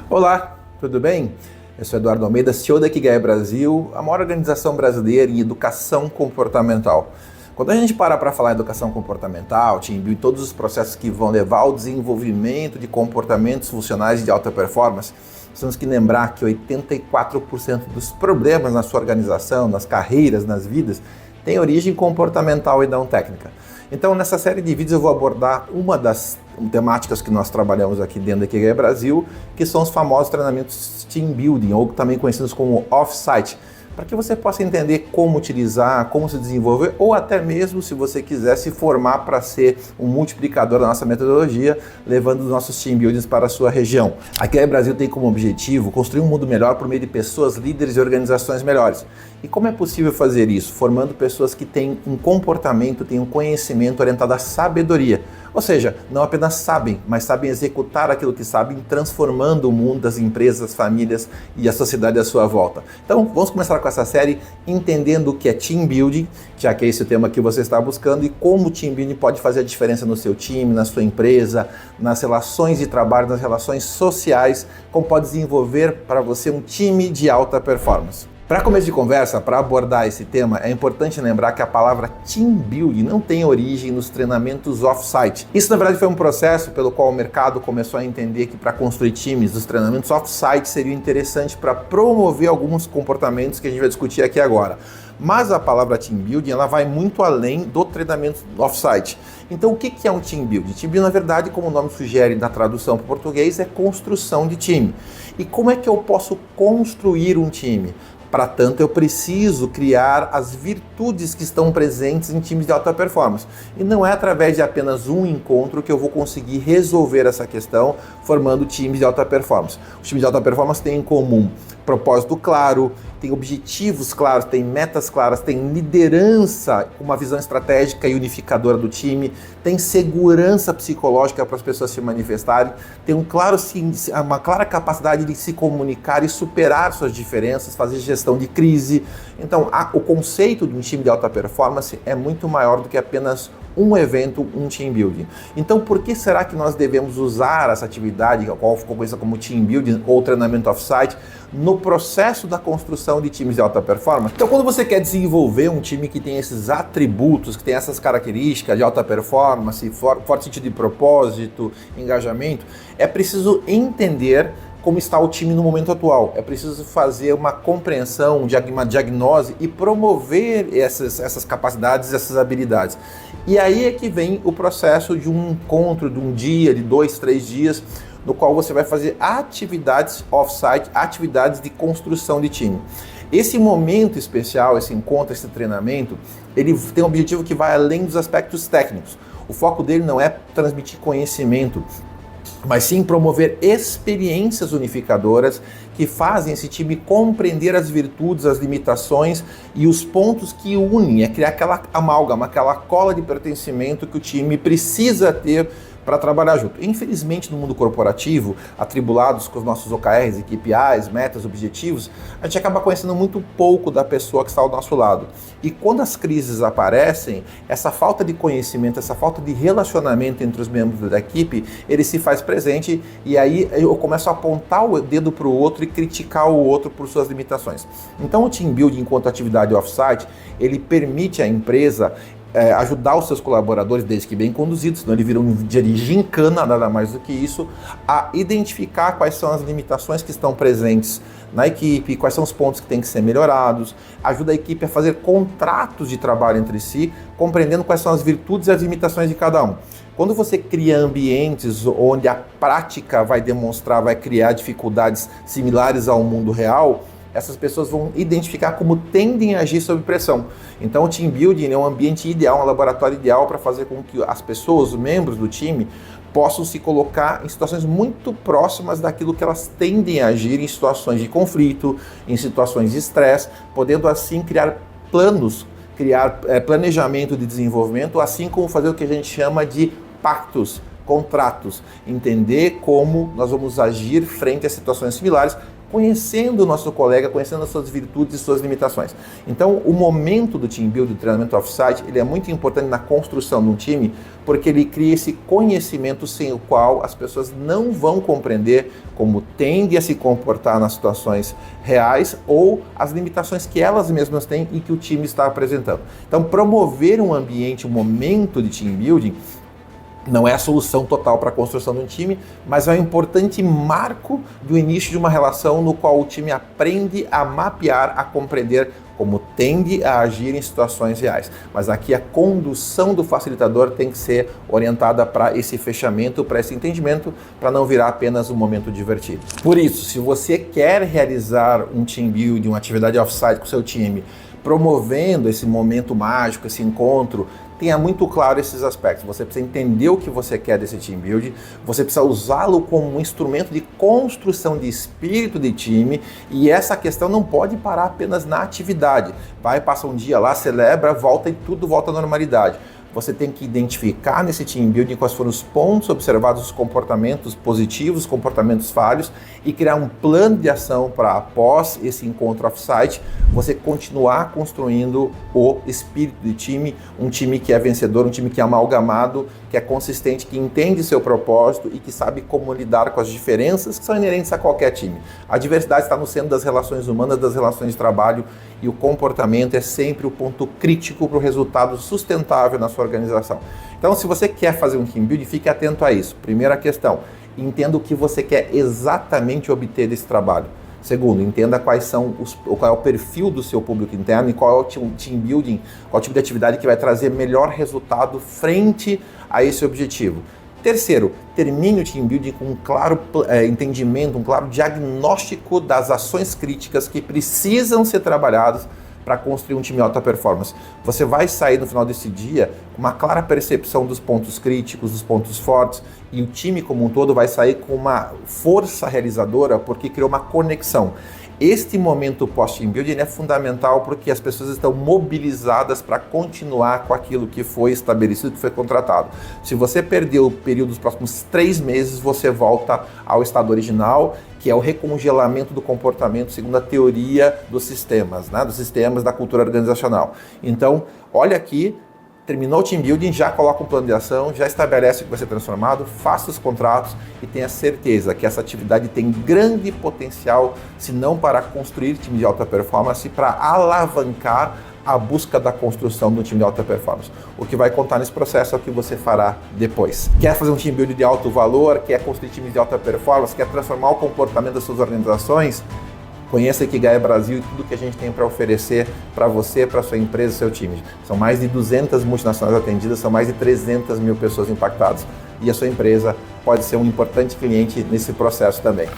Olá, tudo bem? Eu sou Eduardo Almeida, CEO da Ikigai Brasil, a maior organização brasileira em educação comportamental. Quando a gente para falar em educação comportamental, team building, todos os processos que vão levar ao desenvolvimento de comportamentos funcionais de alta performance, temos que lembrar que 84% dos problemas na sua organização, nas carreiras, nas vidas, tem origem comportamental e não técnica. Então, nessa série de vídeos eu vou abordar uma das temáticas que nós trabalhamos aqui dentro da Ikigai Brasil, que são os famosos treinamentos Team Building, ou também conhecidos como Off-Site, para que você possa entender como utilizar, como se desenvolver, ou até mesmo, se você quiser, se formar para ser um multiplicador da nossa metodologia, levando os nossos Team Buildings para a sua região. A Ikigai Brasil tem como objetivo construir um mundo melhor por meio de pessoas, líderes e organizações melhores. E como é possível fazer isso? Formando pessoas que têm um comportamento, têm um conhecimento orientado à sabedoria. Ou seja, não apenas sabem, mas sabem executar aquilo que sabem, transformando o mundo das empresas, das famílias e a sociedade à sua volta. Então, vamos começar com essa série entendendo o que é Team Building, já que é esse o tema que você está buscando, e como o Team Building pode fazer a diferença no seu time, na sua empresa, nas relações de trabalho, nas relações sociais, como pode desenvolver para você um time de alta performance. Para começo de conversa, para abordar esse tema, é importante lembrar que a palavra Team Building não tem origem nos treinamentos off-site. Isso, na verdade, foi um processo pelo qual o mercado começou a entender que para construir times, os treinamentos off-site seriam interessantes para promover alguns comportamentos que a gente vai discutir aqui agora. Mas a palavra Team Building ela vai muito além do treinamento off-site. Então, o que é um Team Building? Team Building, na verdade, como o nome sugere na tradução para o português, é construção de time. E como é que eu posso construir um time? Para tanto, eu preciso criar as virtudes que estão presentes em times de alta performance. E não é através de apenas um encontro que eu vou conseguir resolver essa questão formando times de alta performance. Os times de alta performance têm em comum propósito claro, tem objetivos claros, tem metas claras, tem liderança, uma visão estratégica e unificadora do time, tem segurança psicológica para as pessoas se manifestarem, tem uma clara capacidade de se comunicar e superar suas diferenças, fazer gestão de crise. Então, o conceito de um time de alta performance é muito maior do que apenas um evento, um team building. Então, por que será que nós devemos usar essa atividade, a qual ficou conhecida como team building ou treinamento off-site, no processo da construção de times de alta performance? Então, quando você quer desenvolver um time que tem esses atributos, que tem essas características de alta performance, forte sentido de propósito, engajamento, é preciso entender como está o time no momento atual. É preciso fazer uma compreensão, uma diagnose e promover essas capacidades, essas habilidades. E aí é que vem o processo de um encontro, de um dia, de 2, 3 dias, no qual você vai fazer atividades off-site, atividades de construção de time. Esse momento especial, esse encontro, esse treinamento, ele tem um objetivo que vai além dos aspectos técnicos. O foco dele não é transmitir conhecimento, mas sim promover experiências unificadoras que fazem esse time compreender as virtudes, as limitações e os pontos que unem, é criar aquela amálgama, aquela cola de pertencimento que o time precisa ter para trabalhar junto. Infelizmente, no mundo corporativo, atribulados com os nossos OKRs, KPIs, metas, objetivos, a gente acaba conhecendo muito pouco da pessoa que está ao nosso lado. E quando as crises aparecem, essa falta de conhecimento, essa falta de relacionamento entre os membros da equipe, ele se faz presente e aí eu começo a apontar o dedo para o outro e criticar o outro por suas limitações. Então, o Team Building, enquanto atividade off-site, ele permite à empresa ajudar os seus colaboradores, desde que bem conduzidos, senão ele vira um dia de gincana, nada mais do que isso, a identificar quais são as limitações que estão presentes na equipe, quais são os pontos que têm que ser melhorados, ajuda a equipe a fazer contratos de trabalho entre si, compreendendo quais são as virtudes e as limitações de cada um. Quando você cria ambientes onde a prática vai demonstrar, vai criar dificuldades similares ao mundo real, essas pessoas vão identificar como tendem a agir sob pressão. Então o team building é um ambiente ideal, um laboratório ideal para fazer com que as pessoas, os membros do time, possam se colocar em situações muito próximas daquilo que elas tendem a agir em situações de conflito, em situações de estresse, podendo assim criar planos, criar planejamento de desenvolvimento, assim como fazer o que a gente chama de pactos, contratos, entender como nós vamos agir frente a situações similares conhecendo o nosso colega, conhecendo as suas virtudes e suas limitações. Então, o momento do team building, do treinamento off-site, ele é muito importante na construção de um time, porque ele cria esse conhecimento sem o qual as pessoas não vão compreender como tendem a se comportar nas situações reais ou as limitações que elas mesmas têm e que o time está apresentando. Então, promover um ambiente, um momento de team building, não é a solução total para a construção de um time, mas é um importante marco do início de uma relação no qual o time aprende a mapear, a compreender como tende a agir em situações reais. Mas aqui a condução do facilitador tem que ser orientada para esse fechamento, para esse entendimento, para não virar apenas um momento divertido. Por isso, se você quer realizar um team building, uma atividade off-site com o seu time, promovendo esse momento mágico, esse encontro, tenha muito claro esses aspectos. Você precisa entender o que você quer desse team building, você precisa usá-lo como um instrumento de construção de espírito de time, e essa questão não pode parar apenas na atividade. Vai, passa um dia lá, celebra, volta e tudo volta à normalidade. Você tem que identificar nesse team building quais foram os pontos observados, os comportamentos positivos, os comportamentos falhos, e criar um plano de ação para, após esse encontro off-site, você continuar construindo o espírito de time, um time que é vencedor, um time que é amalgamado, que é consistente, que entende seu propósito e que sabe como lidar com as diferenças que são inerentes a qualquer time. A diversidade está no centro das relações humanas, das relações de trabalho, e o comportamento é sempre o ponto crítico para o resultado sustentável na sua organização. Então, se você quer fazer um team building, fique atento a isso. Primeira questão, entenda o que você quer exatamente obter desse trabalho. Segundo, entenda qual é o perfil do seu público interno e qual é o team building, qual é o tipo de atividade que vai trazer melhor resultado frente a esse objetivo. Terceiro, termine o team building com um claro entendimento, um claro diagnóstico das ações críticas que precisam ser trabalhadas para construir um time de alta performance. Você vai sair no final desse dia com uma clara percepção dos pontos críticos, dos pontos fortes, e o time como um todo vai sair com uma força realizadora porque criou uma conexão. Este momento pós-team building é fundamental porque as pessoas estão mobilizadas para continuar com aquilo que foi estabelecido, que foi contratado. Se você perdeu o período dos próximos 3 meses, você volta ao estado original, que é o recongelamento do comportamento segundo a teoria dos sistemas, né? Dos sistemas da cultura organizacional. Então, olha aqui, terminou o team building, já coloca um plano de ação, já estabelece o que vai ser transformado, faça os contratos e tenha certeza que essa atividade tem grande potencial, se não para construir time de alta performance, para alavancar a busca da construção do time de alta performance. O que vai contar nesse processo é o que você fará depois. Quer fazer um team building de alto valor, quer construir times de alta performance, quer transformar o comportamento das suas organizações? Conheça a Ikigai Brasil e tudo que a gente tem para oferecer para você, para sua empresa, seu time. São mais de 200 multinacionais atendidas, são mais de 300 mil pessoas impactadas, e a sua empresa pode ser um importante cliente nesse processo também.